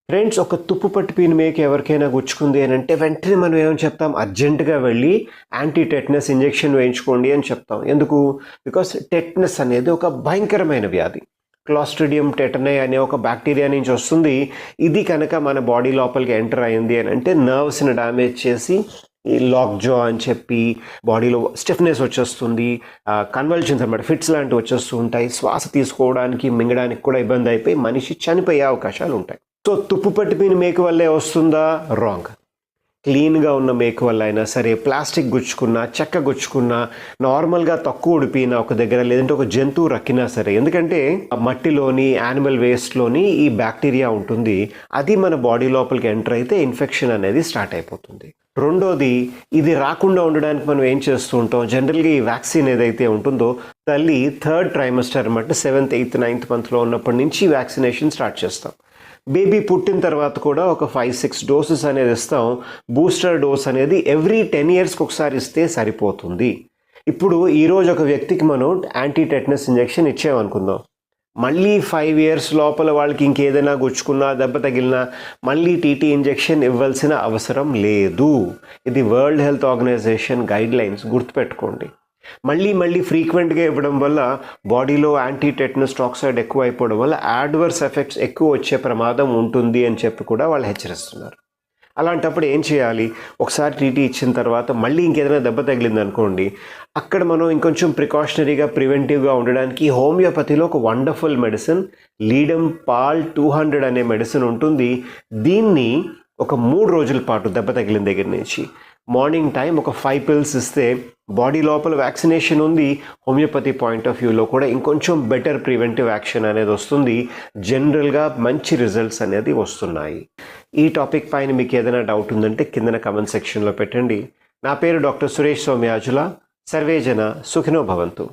Friends, ఒక తుప్పు పట్టిపోయిన మేక ఎవరికైనా గుచ్చుకుంది అని అంటే వెంటనే మనం ఏమని చెప్తాం? అర్జెంటుగా వెళ్ళి యాంటీ టెటనస్ ఇంజెక్షన్ వేయించుకోండి అని చెప్తాం. ఎందుకు? బికాస్ టెటనస్ అనేది ఒక భయంకరమైన వ్యాధి. క్లాస్ట్రిడియం టెటనై అనే ఒక బ్యాక్టీరియా నుంచి వస్తుంది. ఇది కనుక మన బాడీ లోపలికి ఎంటర్ అయింది అని అంటే నర్వ్స్ని డ్యామేజ్ చేసి ఈ లాక్ జా అని చెప్పి బాడీలో స్టిఫ్నెస్ వచ్చేస్తుంది, కన్వల్షన్స్ అనమాట, ఫిట్స్ లాంటివి వచ్చేస్తూ ఉంటాయి. శ్వాస తీసుకోవడానికి మింగడానికి కూడా ఇబ్బంది అయిపోయి మనిషి చనిపోయే అవకాశాలు ఉంటాయి. సో తుప్పు పట్టిపోయిన మేక వల్లే వస్తుందా? రాంగ్. క్లీన్గా ఉన్న మేక వల్ల అయినా సరే, ప్లాస్టిక్ గుచ్చుకున్నా, చెక్క గుచ్చుకున్నా, నార్మల్గా తక్కువ ఉడిపిన ఒక దగ్గర, లేదంటే ఒక జంతువు రక్కినా సరే, ఎందుకంటే మట్టిలోని యానిమల్ వేస్ట్లోని ఈ బ్యాక్టీరియా ఉంటుంది. అది మన బాడీ లోపలికి ఎంటర్ అయితే ఇన్ఫెక్షన్ అనేది స్టార్ట్ అయిపోతుంది. రెండోది, ఇది రాకుండా ఉండడానికి మనం ఏం చేస్తూ ఉంటాం? జనరల్గా ఈ వ్యాక్సిన్ ఏదైతే ఉంటుందో తల్లి థర్డ్ ట్రైమస్టర్ అనమాట, 7th, 8th, 9th మంత్లో ఉన్నప్పటి నుంచి వ్యాక్సినేషన్ స్టార్ట్ చేస్తాం. బేబీ పుట్టిన తర్వాత కూడా ఒక 5-6 డోసెస్ అనేది ఇస్తాం. బూస్టర్ డోస్ అనేది ఎవ్రీ 10 yearsకి ఒకసారి ఇస్తే సరిపోతుంది. ఇప్పుడు ఈరోజు ఒక వ్యక్తికి మనం యాంటీ టెటనస్ ఇంజెక్షన్ ఇచ్చామనుకుందాం. మళ్ళీ 5 years లోపల వాళ్ళకి ఇంకేదైనా గుచ్చుకున్నా, దెబ్బ తగిలినా మళ్ళీ టీటీ ఇంజెక్షన్ ఇవ్వాల్సిన అవసరం లేదు. ఇది వరల్డ్ హెల్త్ ఆర్గనైజేషన్ గైడ్లైన్స్, గుర్తుపెట్టుకోండి. మళ్ళీ ఫ్రీక్వెంట్గా ఇవ్వడం వల్ల బాడీలో యాంటీ టెటనస్ టాక్సైడ్ ఎక్కువ అయిపోవడం వల్ల యాడ్వర్స్ ఎఫెక్ట్స్ ఎక్కువ వచ్చే ప్రమాదం ఉంటుంది అని చెప్పి కూడా వాళ్ళు హెచ్చరిస్తున్నారు. అలాంటప్పుడు ఏం చేయాలి? ఒకసారి టీటీ ఇచ్చిన తర్వాత మళ్ళీ ఇంకేదైనా దెబ్బ తగిలింది అనుకోండి, అక్కడ మనం ఇంకొంచెం ప్రికాషనరీగా, ప్రివెంటివ్గా ఉండడానికి హోమియోపతిలో ఒక వండర్ఫుల్ మెడిసిన్ లీడమ్ పాల్ 200 అనే మెడిసిన్ ఉంటుంది. దీన్ని ఒక 3 రోజుల పాటు దెబ్బ తగిలిన దగ్గర నుంచి మార్నింగ్ టైం ఒక 5 pills ఇస్తే బాడీ లోపల వ్యాక్సినేషన్ ఉంది. హోమియోపతి పాయింట్ ఆఫ్ వ్యూలో కూడా ఇంకొంచెం బెటర్ ప్రివెంటివ్ యాక్షన్ అనేది వస్తుంది. జనరల్గా మంచి రిజల్ట్స్ అనేది వస్తున్నాయి. ఈ టాపిక్ పైన మీకు ఏదైనా డౌట్ ఉందంటే కిందన కమెంట్ సెక్షన్లో పెట్టండి. నా పేరు డాక్టర్ సురేష్ సౌమ్యాజుల. సర్వేజన సుఖినో భవంతు.